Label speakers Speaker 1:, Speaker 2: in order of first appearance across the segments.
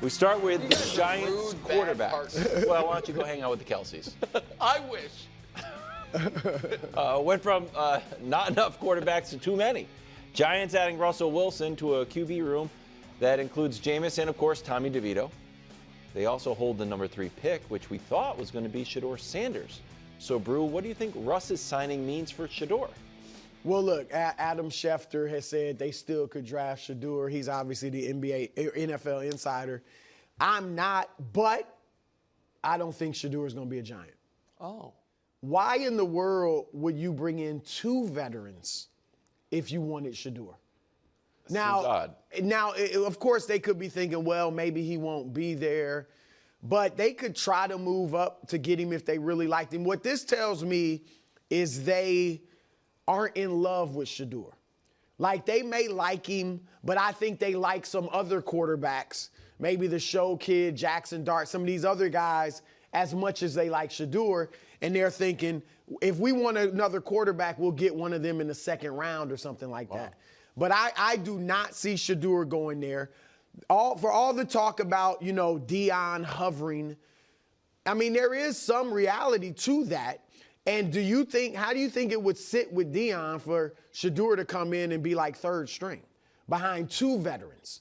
Speaker 1: We start with the Giants quarterbacks. Well, why don't you go hang out with the Kelseys?
Speaker 2: I wish.
Speaker 1: Went from not enough quarterbacks to too many. Giants adding Russell Wilson to a QB room that includes Jameis and, of course, Tommy DeVito. They also hold the number 3 pick, which we thought was going to be Shedeur Sanders. So, Brew, what do you think Russ's signing means for Shedeur?
Speaker 3: Well, look, Adam Schefter has said they still could draft Shedeur. He's obviously the NFL insider. I'm not, but I don't think Shedeur is going to be a Giant.
Speaker 2: Oh.
Speaker 3: Why in the world would you bring in 2 veterans if you wanted Shedeur? Now, of course, they could be thinking, well, maybe he won't be there. But they could try to move up to get him if they really liked him. What this tells me is they aren't in love with Shedeur. Like, they may like him, but I think they like some other quarterbacks, maybe the show kid, Jackson Dart, some of these other guys, as much as they like Shedeur. And they're thinking, if we want another quarterback, we'll get one of them in the 2nd round or something like that. But I do not see Shedeur going there. For all the talk about, Deion hovering, I mean, there is some reality to that. And how do you think it would sit with Deion for Shedeur to come in and be like 3rd string behind 2 veterans?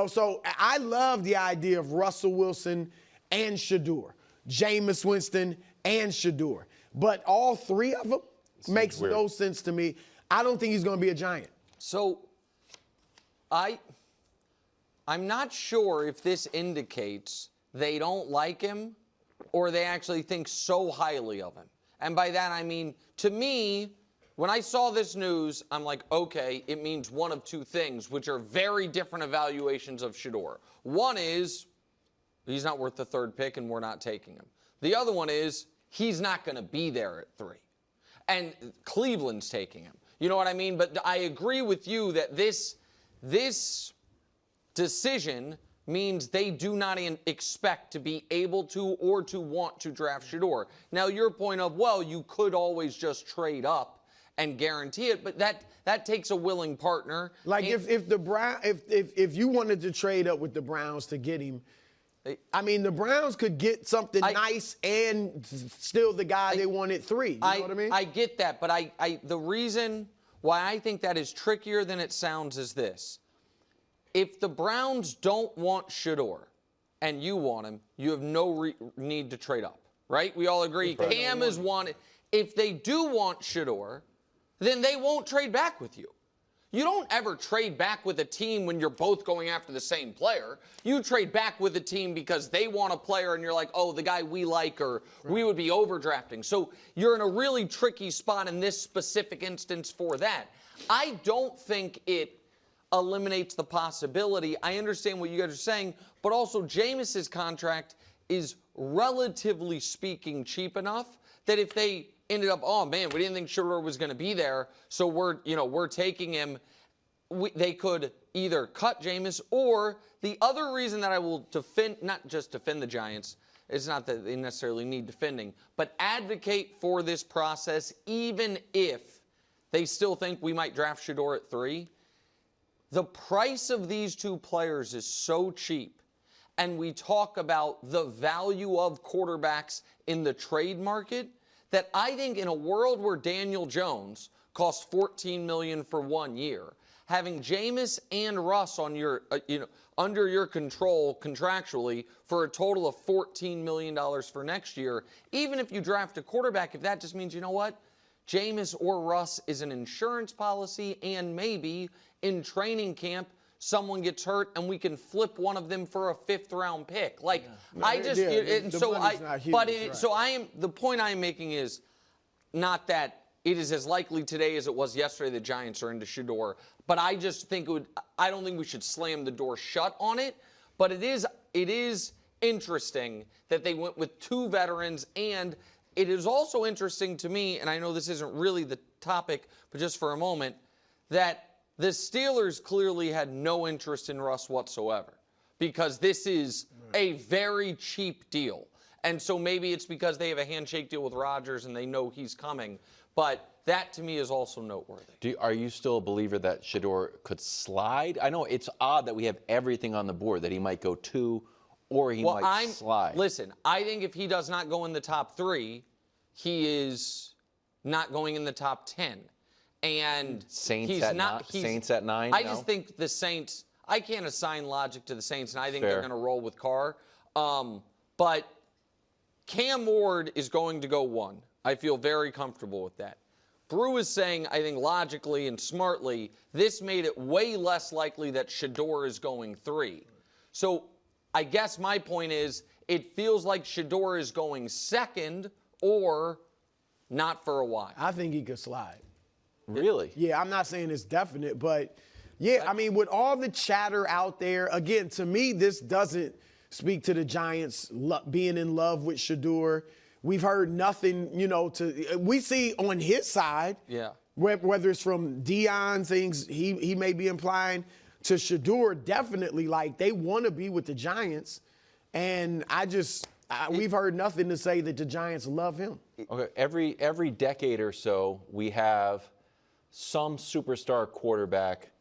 Speaker 3: So I love the idea of Russell Wilson and Shedeur, Jameis Winston and Shedeur. But all 3 of them makes no sense to me. I don't think he's going to be a Giant.
Speaker 2: So I'm not sure if this indicates they don't like him or they actually think so highly of him. And by that, I mean, to me, when I saw this news, I'm like, okay, it means one of 2 things, which are very different evaluations of Shedeur. One is he's not worth the 3rd pick and we're not taking him. The other one is he's not going to be there at 3. And Cleveland's taking him. You know what I mean? But I agree with you that this decision means they do not expect to be able to or to want to draft Shedeur. Now, your point of, well, you could always just trade up and guarantee it, but that takes a willing partner.
Speaker 3: Like if you wanted to trade up with the Browns to get him, I mean, the Browns could get something nice and still the guy they wanted 3. You know what I mean?
Speaker 2: I get that, but the reason why I think that is trickier than it sounds is this. If the Browns don't want Shedeur and you want him, you have no need to trade up, right? We all agree. Cam is wanted. If they do want Shedeur, then they won't trade back with you. You don't ever trade back with a team when you're both going after the same player. You trade back with a team because they want a player and you're like, oh, the guy we like, or we would be overdrafting. So you're in a really tricky spot in this specific instance for that. I don't think it eliminates the possibility. I understand what you guys are saying, but also Jameis's contract is relatively speaking cheap enough that if they ended up, oh man, we didn't think Shedeur was going to be there, so we're taking him, they could either cut Jameis, or the other reason that I will defend, not just defend the Giants, it's not that they necessarily need defending, but advocate for this process even if they still think we might draft Shedeur at 3. The price of these 2 players is so cheap, and we talk about the value of quarterbacks in the trade market, that I think in a world where Daniel Jones costs $14 million for 1 year, having Jameis and Russ on your, under your control contractually for a total of $14 million for next year, even if you draft a quarterback, if that just means, you know what, Jameis or Russ is an insurance policy, and maybe in training camp someone gets hurt and we can flip one of them for a 5th round pick. Like, the point I'm making is not that it is as likely today as it was yesterday the Giants are into Shedeur, but I just think I don't think we should slam the door shut on it, but it is interesting that they went with 2 veterans, and it is also interesting to me, and I know this isn't really the topic, but just for a moment, that the Steelers clearly had no interest in Russ whatsoever, because this is a very cheap deal. And so maybe it's because they have a handshake deal with Rodgers and they know he's coming. But That to me is also noteworthy.
Speaker 1: Are you still a believer that Shedeur could slide? I know it's odd that we have everything on the board, that he might go 2 or he might slide.
Speaker 2: Listen, I think if he does not go in the top 3, he is not going in the top 10. And
Speaker 1: Saints at 9?
Speaker 2: I just think the Saints, I can't assign logic to the Saints, and I think
Speaker 1: Fair.
Speaker 2: they're going to roll with Carr. But Cam Ward is going to go 1. I feel very comfortable with that. Brew is saying, I think logically and smartly, this made it way less likely that Shedeur is going 3. So I guess my point is, it feels like Shedeur is going 2nd or not for a while.
Speaker 3: I think he could slide.
Speaker 1: Really?
Speaker 3: Yeah, I'm not saying it's definite, but yeah, I mean, with all the chatter out there, again, to me, this doesn't speak to the Giants being in love with Shedeur. We've heard nothing, we see on his side, whether it's from Dion, things he may be implying, to Shedeur, definitely, like, they want to be with the Giants. And we've heard nothing to say that the Giants love him.
Speaker 1: Okay, every decade or so, we have some superstar quarterback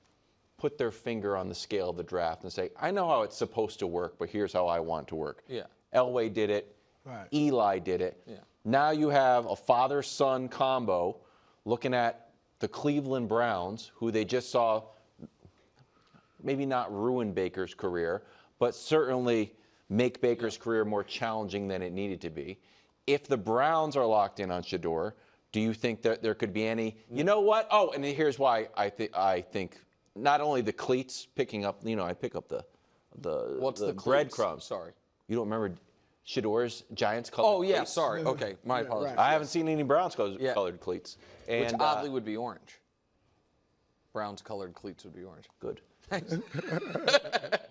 Speaker 1: put their finger on the scale of the draft and say, I know how it's supposed to work, but here's how I want it to work.
Speaker 2: Yeah.
Speaker 1: Elway did it.
Speaker 3: Right.
Speaker 1: Eli did it.
Speaker 2: Yeah.
Speaker 1: Now you have a father-son combo looking at the Cleveland Browns, who they just saw maybe not ruin Baker's career, but certainly make Baker's career more challenging than it needed to be. If the Browns are locked in on Shedeur, do you think that there could be any, you know what? Oh, and here's why I think not only the cleats picking up, I pick up the breadcrumbs.
Speaker 2: Sorry.
Speaker 1: You don't remember Shedeur's Giants colored
Speaker 2: Oh, yeah,
Speaker 1: cleats?
Speaker 2: sorry. Okay, my apologies.
Speaker 3: right.
Speaker 1: I haven't seen any Browns colored cleats. And,
Speaker 2: Which oddly would be orange. Browns colored cleats would be orange.
Speaker 1: Good.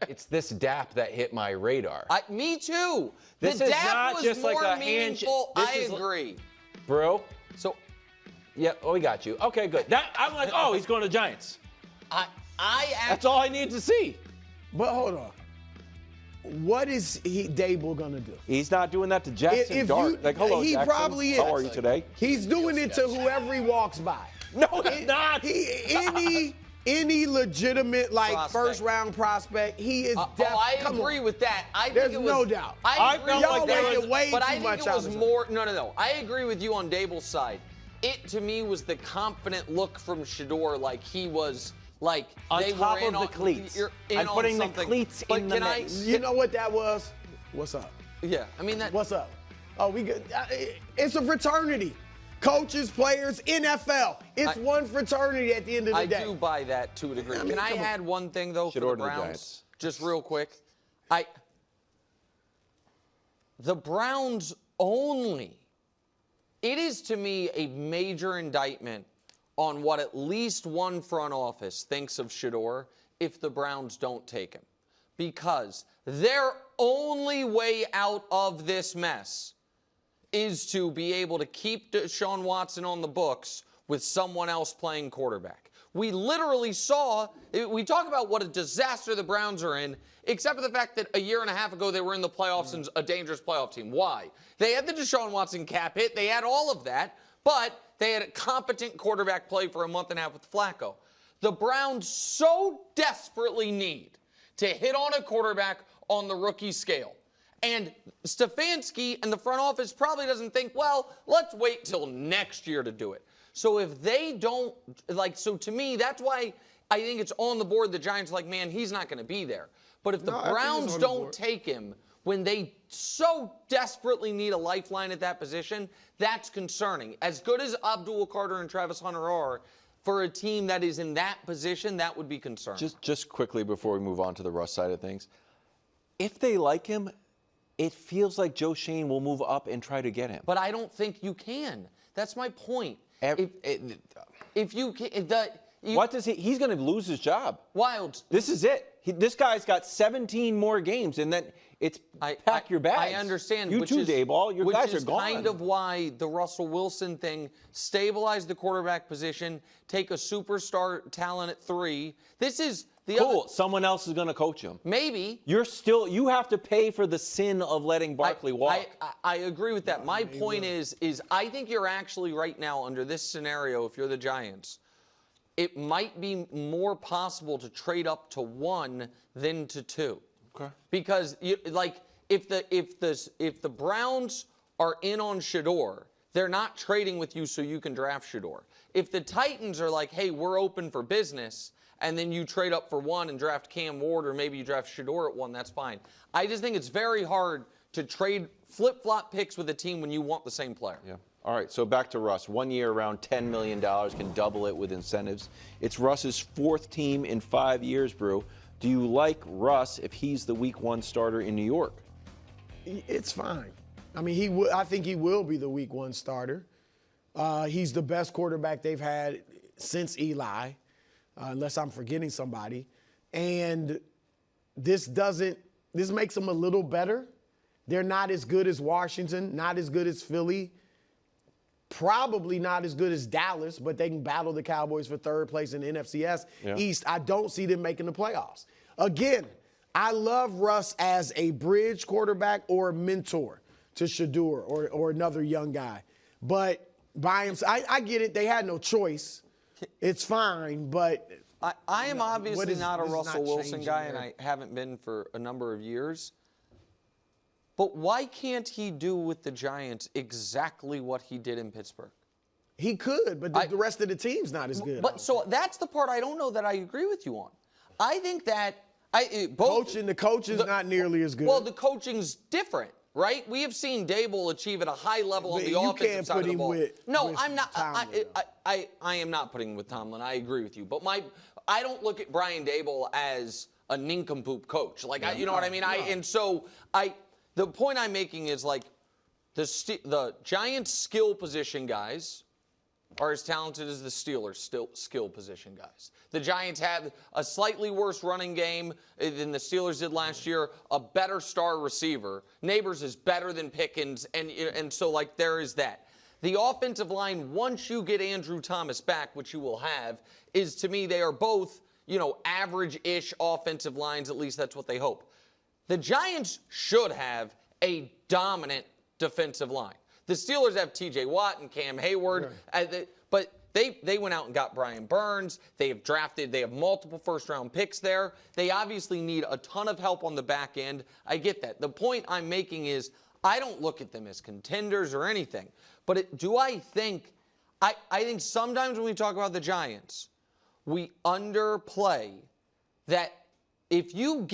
Speaker 1: It's this DAP that hit my radar.
Speaker 2: Me too.
Speaker 1: This
Speaker 2: the
Speaker 1: is
Speaker 2: DAP
Speaker 1: not
Speaker 2: was
Speaker 1: just
Speaker 2: more
Speaker 1: like a
Speaker 2: meaningful.
Speaker 1: handshake.
Speaker 2: I agree.
Speaker 1: Bro?
Speaker 2: So,
Speaker 1: Yeah, we got you. Okay, good. I'm like, oh, he's going to the Giants. That's all I need to see.
Speaker 3: But hold on. What is Dable going to do?
Speaker 1: He's not doing that to Jackson Dart. Hello,
Speaker 3: he
Speaker 1: Jackson.
Speaker 3: probably is.
Speaker 1: How are you today?
Speaker 3: He's doing it to whoever he walks by.
Speaker 1: No, he's not.
Speaker 3: Any legitimate,
Speaker 2: Prospect.
Speaker 3: first-round prospect, he is
Speaker 2: I agree with that.
Speaker 3: There's no doubt.
Speaker 2: I agree
Speaker 1: felt like
Speaker 3: Y'all
Speaker 1: there
Speaker 3: making way
Speaker 2: but
Speaker 3: too
Speaker 2: I think
Speaker 3: much
Speaker 2: it
Speaker 3: out
Speaker 2: was
Speaker 3: of it.
Speaker 2: more. No. I agree with you on Dable's side. It to me was the confident look from Shedeur, like he was like
Speaker 1: On
Speaker 2: they
Speaker 1: top
Speaker 2: were in
Speaker 1: of the
Speaker 2: on,
Speaker 1: cleats.
Speaker 2: You're in
Speaker 1: I'm
Speaker 2: on
Speaker 1: putting the
Speaker 2: something.
Speaker 1: cleats
Speaker 2: But
Speaker 1: in the
Speaker 2: can I-
Speaker 1: mix.
Speaker 3: You know what that was? What's up?
Speaker 2: Yeah, I mean that.
Speaker 3: What's up? Oh, we good. It's a fraternity. Coaches, players, NFL. It's one fraternity at the end of the
Speaker 2: I
Speaker 3: day.
Speaker 2: do buy that to a degree.
Speaker 3: I mean,
Speaker 2: Can I
Speaker 3: come on.
Speaker 2: add one thing though for
Speaker 1: Shedeur
Speaker 2: the
Speaker 1: to the
Speaker 2: Browns,
Speaker 1: Giants.
Speaker 2: just real quick? The Browns only. It is to me a major indictment on what at least one front office thinks of Shedeur if the Browns don't take him. Because their only way out of this mess is to be able to keep Deshaun Watson on the books with someone else playing quarterback. We literally saw, we talk about what a disaster the Browns are in, except for the fact that a year and a half ago they were in the playoffs and a dangerous playoff team. Why? They had the Deshaun Watson cap hit, they had all of that, but they had a competent quarterback play for a month and a half with Flacco. The Browns so desperately need to hit on a quarterback on the rookie scale. And Stefanski and the front office probably doesn't think, well, let's wait till next year to do it. So if they don't, so to me, that's why I think it's on the board. The Giants are like, man, he's not going to be there. But if the Browns don't take him when they so desperately need a lifeline at that position, that's concerning. As good as Abdul Carter and Travis Hunter are, for a team that is in that position, that would be concerning.
Speaker 1: Just quickly before we move on to the Russ side of things, if they like him, it feels like Joe Schoen will move up and try to get him.
Speaker 2: But I don't think you can. That's my point.
Speaker 1: If
Speaker 2: If you can,
Speaker 1: what does he's going to lose his job.
Speaker 2: Wild.
Speaker 1: This is it. This guy's got 17 more games, and then it's pack your bags.
Speaker 2: I understand.
Speaker 1: You too, Dayball. Your guys are gone.
Speaker 2: Which is kind of why the Russell Wilson thing, stabilize the quarterback position, take a superstar talent at 3. This is the
Speaker 1: cool. Someone else is going to coach him.
Speaker 2: Maybe.
Speaker 1: You have to pay for the sin of letting Barkley walk.
Speaker 2: I agree with that. My point is I think you're actually right now under this scenario, if you're the Giants, it might be more possible to trade up to 1 than to 2.
Speaker 1: Okay.
Speaker 2: Because if the Browns are in on Shedeur, they're not trading with you so you can draft Shedeur. If the Titans are like, hey, we're open for business, and then you trade up for 1 and draft Cam Ward, or maybe you draft Shedeur at 1, that's fine. I just think it's very hard to trade flip-flop picks with a team when you want the same player.
Speaker 1: Yeah. All right, so back to Russ. 1 year, around $10 million, can double it with incentives. It's Russ's 4th team in 5 years, Brew. Do you like Russ if he's the Week 1 starter in New York?
Speaker 3: It's fine. I mean, I think he will be the Week 1 starter. He's the best quarterback they've had since Eli, unless I'm forgetting somebody. And this makes them a little better. They're not as good as Washington, not as good as Philly. Probably not as good as Dallas, but they can battle the Cowboys for 3rd place in the NFCS East. I don't see them making the playoffs. Again, I love Russ as a bridge quarterback or a mentor to Shedeur or another young guy. But by himself, I get it. They had no choice. It's fine, but
Speaker 2: I am obviously not a Russell Wilson guy, and I haven't been for a number of years. But why can't he do with the Giants exactly what he did in Pittsburgh?
Speaker 3: He could, but the rest of the team's not as good.
Speaker 2: But so that's the part I don't know that I agree with you on. I think that
Speaker 3: the coaching's not nearly as good.
Speaker 2: Well, the coaching's different, right? We have seen Dable achieve at a high level on the offensive side of the ball. No, I'm not. I am not putting him with Tomlin. I agree with you. But I don't look at Brian Dable as a nincompoop coach. You know what I mean? The point I'm making is the Giants' skill position guys are as talented as the Steelers' skill position guys. The Giants have a slightly worse running game than the Steelers did last year, a better star receiver. Neighbors is better than Pickens, and so there is that. The offensive line, once you get Andrew Thomas back, which you will have, is to me they are both average-ish offensive lines. At least that's what they hope. The Giants should have a dominant defensive line. The Steelers have T.J. Watt and Cam Hayward, but they went out and got Brian Burns. They have multiple first-round picks there. They obviously need a ton of help on the back end. I get that. The point I'm making is I don't look at them as contenders or anything. But I think sometimes when we talk about the Giants, we underplay that. If you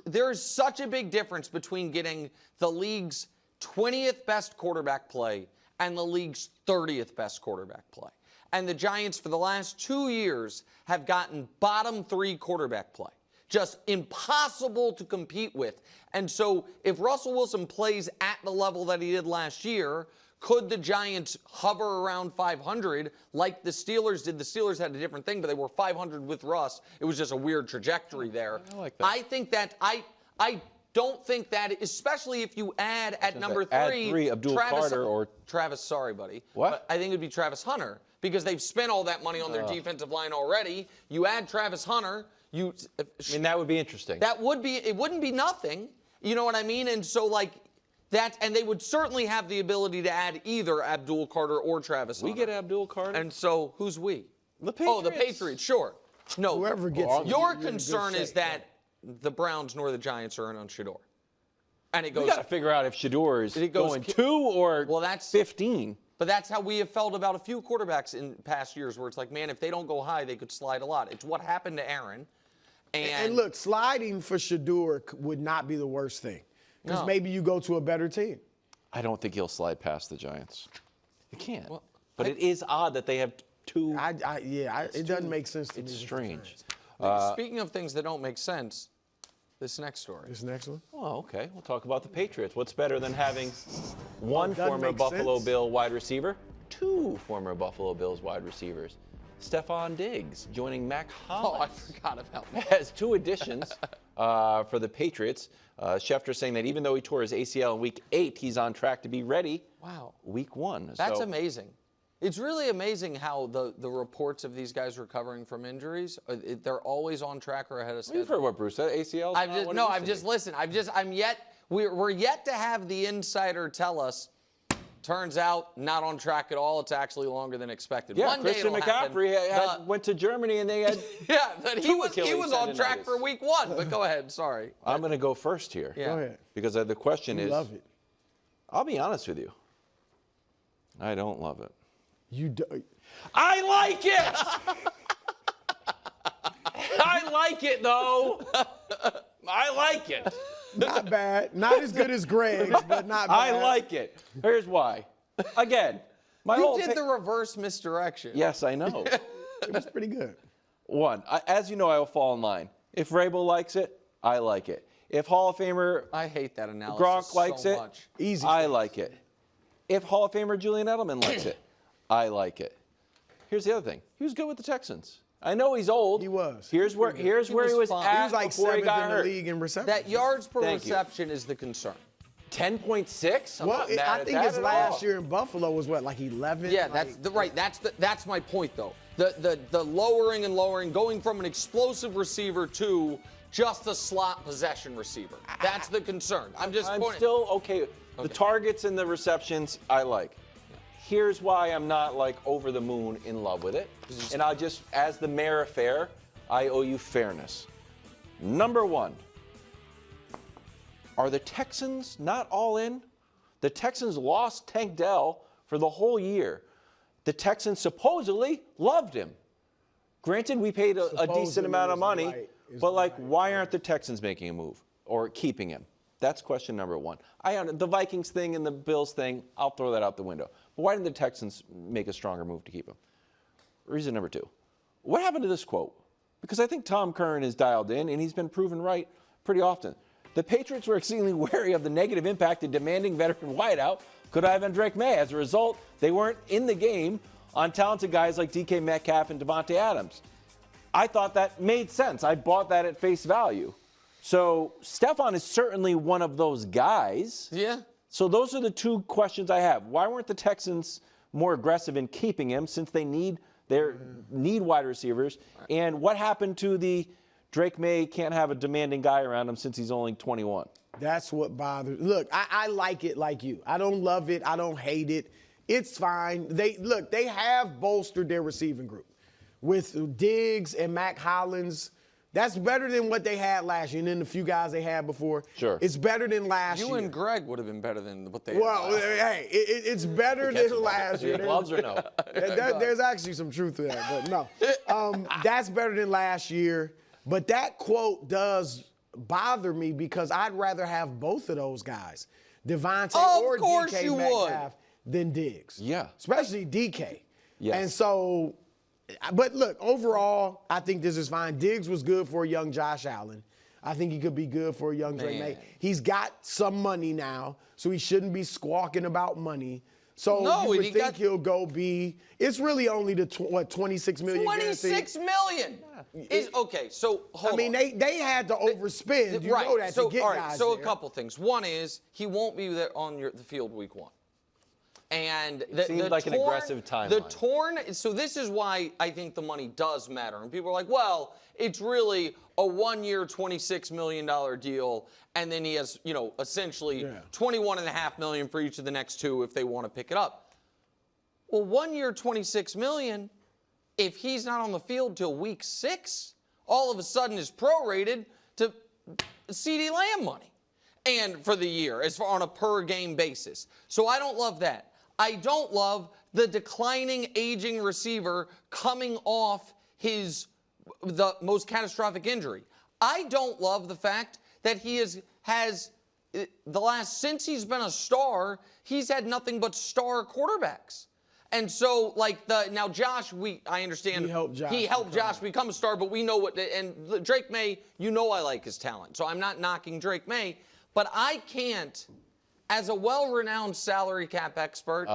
Speaker 2: there's such a big difference between getting the league's 20th best quarterback play and the league's 30th best quarterback play. And the Giants for the last 2 years have gotten bottom 3 quarterback play. Just impossible to compete with. And so if Russell Wilson plays at the level that he did last year, could the Giants hover around 500 like the Steelers did? The Steelers had a different thing, but they were 500 with Russ. It was just a weird trajectory there.
Speaker 1: I like that.
Speaker 2: I think that I don't think that, especially if you add at number 3,
Speaker 1: add 3 Abdul Carter or
Speaker 2: Travis. Sorry, buddy.
Speaker 1: What?
Speaker 2: But I think it'd be Travis Hunter because they've spent all that money on their defensive line already. You add Travis Hunter.
Speaker 1: That would be interesting.
Speaker 2: That would be. It wouldn't be nothing. You know what I mean? And so that, and they would certainly have the ability to add either Abdul Carter or Travis Hunter.
Speaker 1: We get Abdul Carter?
Speaker 2: And so, who's we?
Speaker 1: The Patriots.
Speaker 2: Oh, the Patriots, sure. No,
Speaker 3: whoever gets
Speaker 2: your concern is that the Browns nor the Giants are in on Shedeur. And it goes.
Speaker 1: We got to figure out if Shedeur is going 2 or 15.
Speaker 2: But that's how we have felt about a few quarterbacks in past years where it's like, man, if they don't go high, they could slide a lot. It's what happened to Aaron.
Speaker 3: And look, sliding for Shedeur would not be the worst thing. Because maybe you go to a better team.
Speaker 1: I don't think he'll slide past the Giants. He can't. Well, but it is odd that they have 2.
Speaker 3: It doesn't make sense to me.
Speaker 1: It's strange.
Speaker 2: Speaking of things that don't make sense, this next story.
Speaker 3: This next one?
Speaker 1: Oh, okay. We'll talk about the Patriots. What's better than having one former Buffalo Bill wide receiver, 2 former Buffalo Bills wide receivers? Stefon Diggs joining Mac
Speaker 2: Oh, I
Speaker 1: Hollins.
Speaker 2: forgot about that.
Speaker 1: Has 2 additions for the Patriots. Schefter saying that even though he tore his ACL in Week 8, he's on track to be ready.
Speaker 2: Wow.
Speaker 1: Week 1.
Speaker 2: That's amazing. It's really amazing how the reports of these guys recovering from injuries, they're always on track or ahead of schedule.
Speaker 1: You've heard what Bruce said. ACL's
Speaker 2: We're yet to have the insider tell us. Turns out, not on track at all. It's actually longer than expected.
Speaker 1: Yeah,
Speaker 2: One day
Speaker 1: Christian
Speaker 2: it'll
Speaker 1: McCaffrey went to Germany and they had
Speaker 2: yeah, but he was
Speaker 1: Achilles
Speaker 2: on track
Speaker 1: tendonitis.
Speaker 2: for Week 1. But go ahead, sorry.
Speaker 1: I'm going to go first here.
Speaker 2: Yeah.
Speaker 3: Go ahead.
Speaker 1: Because the question is,
Speaker 3: Love it.
Speaker 1: I'll be honest with you. I don't love it.
Speaker 3: You do.
Speaker 1: I like it! I like it, though. I like it.
Speaker 3: Not bad. Not as good as Greg's, but not bad.
Speaker 1: I like it. Here's why. Again, my
Speaker 2: You
Speaker 1: whole
Speaker 2: did the reverse misdirection.
Speaker 1: Yes, I know.
Speaker 3: It was pretty good.
Speaker 1: One, as you know, I will fall in line. If Rabel likes it, I like it. If Hall of Famer
Speaker 2: I hate that analysis
Speaker 1: Gronk likes
Speaker 2: so
Speaker 1: it,
Speaker 2: much.
Speaker 3: Easy.
Speaker 1: I like it. If Hall of Famer Julian Edelman likes it, I like it. Here's the other thing. He was good with the Texans. I know he's old.
Speaker 3: He was.
Speaker 1: Here's where he was
Speaker 2: fine.
Speaker 1: at
Speaker 3: He was like
Speaker 1: before he
Speaker 3: 7th
Speaker 1: got
Speaker 3: in the
Speaker 1: hurt.
Speaker 3: league in reception.
Speaker 2: That yards per
Speaker 1: Thank you.
Speaker 2: reception is the concern.
Speaker 1: 10.6. I'm
Speaker 3: Well,
Speaker 1: not mad
Speaker 3: I
Speaker 1: at
Speaker 3: think
Speaker 1: that
Speaker 3: his
Speaker 1: at
Speaker 3: last
Speaker 1: all.
Speaker 3: year in Buffalo was what, like 11?
Speaker 2: Yeah,
Speaker 3: Like,
Speaker 2: that's my point though. The lowering and lowering, going from an explosive receiver to just a slot possession receiver. That's the concern. I'm pointing.
Speaker 1: Still okay. The targets and the receptions I like. Here's why I'm not like over the moon in love with it. And I'll just, as the mayor of fair, I owe you fairness. Number 1, are the Texans not all in? The Texans lost Tank Dell for the whole year. The Texans supposedly loved him. Granted, we paid a decent amount of money, but like, why aren't the Texans making a move or keeping him? That's question number 1. The Vikings thing and the Bills thing, I'll throw that out the window. But why didn't the Texans make a stronger move to keep him? Reason number 2. What happened to this quote? Because I think Tom Curran is dialed in, and he's been proven right pretty often. The Patriots were exceedingly wary of the negative impact a demanding veteran wideout could have on Drake May. As a result, they weren't in the game on talented guys like DK Metcalf and Devontae Adams. I thought that made sense. I bought that at face value. So Stefon is certainly one of those guys.
Speaker 2: Yeah.
Speaker 1: So those are the 2 questions I have. Why weren't the Texans more aggressive in keeping him since they need wide receivers? And what happened to the Drake May can't have a demanding guy around him since he's only 21?
Speaker 3: That's what bothers. Look, I like it like you. I don't love it. I don't hate it. It's fine. They have bolstered their receiving group with Diggs and Mac Hollins. That's better than what they had last year, and then the few guys they had before.
Speaker 1: Sure.
Speaker 3: It's better than last year.
Speaker 2: You and Greg would have been better than what they had.
Speaker 3: Well, hey, it's better than last year.
Speaker 1: Gloves or no?
Speaker 3: There's actually some truth to that, but no. That's better than last year. But that quote does bother me because I'd rather have both of those guys, Devontae or DK Metcalf, than Diggs.
Speaker 1: Yeah.
Speaker 3: Especially DK.
Speaker 1: Yes.
Speaker 3: And so, but look, overall, I think this is fine. Diggs was good for a young Josh Allen. I think he could be good for a young Drake May. He's got some money now, so he shouldn't be squawking about money. So you would think he'll go be. It's really only the 26 million.
Speaker 2: 26 million. Okay, so hold on.
Speaker 3: I mean, they had to overspend. You know that to get guys
Speaker 2: So
Speaker 3: there.
Speaker 2: a couple things. One is he won't be there on the field week 1. And
Speaker 1: seems like an aggressive timeline.
Speaker 2: So this is why I think the money does matter. And people are like, well, it's really a 1-year, $26 million deal, and then he has, essentially $21.5 million for each of the next 2 if they want to pick it up. Well, 1 year, $26 million, if he's not on the field till week 6, all of a sudden is prorated to CeeDee Lamb money, and for the year, as far on a per game basis. So I don't love that. I don't love the declining, aging receiver coming off the most catastrophic injury. I don't love the fact that he has since he's been a star, he's had nothing but star quarterbacks. And so, now Josh, I understand. He helped Josh become a star, but we know and Drake May, I like his talent. So I'm not knocking Drake May, but I can't, as a well-renowned salary cap expert,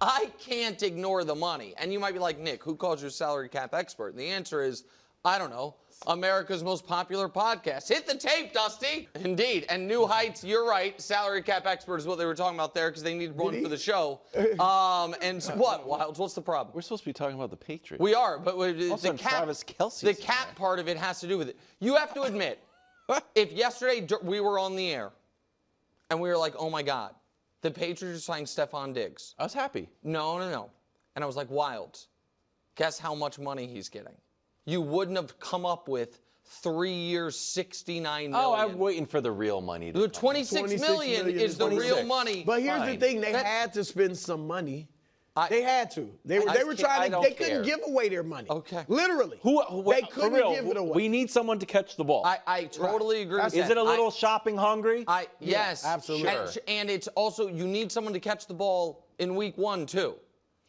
Speaker 2: I can't ignore the money. And you might be like, Nick, who calls you a salary cap expert? And the answer is, I don't know, America's most popular podcast. Hit the tape, Dusty. Indeed. And New Heights, you're right. Salary cap expert is what they were talking about there because they needed one for the show. And what, Wilds? What's the problem?
Speaker 1: We're supposed to be talking about the Patriots.
Speaker 2: We are, but
Speaker 1: Also,
Speaker 2: the cap,
Speaker 1: Travis Kelce's
Speaker 2: the cap part of it has to do with it. You have to admit, if yesterday we were on the air and we were like, oh my God, the Patriots are signing Stefon Diggs.
Speaker 1: I was happy.
Speaker 2: No. And I was like, Wilds, guess how much money he's getting? You wouldn't have come up with 3 years, $69 million.
Speaker 1: Oh, I'm waiting for the real money.
Speaker 2: The $26 million is the real money.
Speaker 3: But here's the thing: they had to spend some money. They had to. They were trying to. They couldn't give away their money.
Speaker 2: Okay.
Speaker 3: Literally. They couldn't give it away.
Speaker 1: We need someone to catch the ball.
Speaker 2: I totally agree with that.
Speaker 1: Is it a little shopping hungry?
Speaker 2: Yes.
Speaker 3: Absolutely.
Speaker 2: And it's also, you need someone to catch the ball in week 1, too.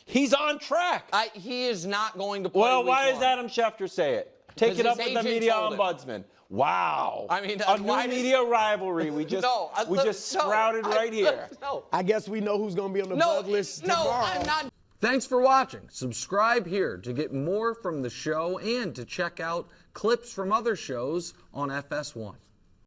Speaker 1: He's on track.
Speaker 2: He is not going to play
Speaker 1: Well,
Speaker 2: week
Speaker 1: why
Speaker 2: 1.
Speaker 1: does Adam Schefter say it? Take it up with the media ombudsman. Wow.
Speaker 2: I mean,
Speaker 1: a new media rivalry. We just sprouted right here.
Speaker 2: No.
Speaker 3: I guess we know who's going to be on the bug list tomorrow.
Speaker 2: I'm not. Thanks for watching. Subscribe here to get more from the show and to check out clips from other shows on FS1.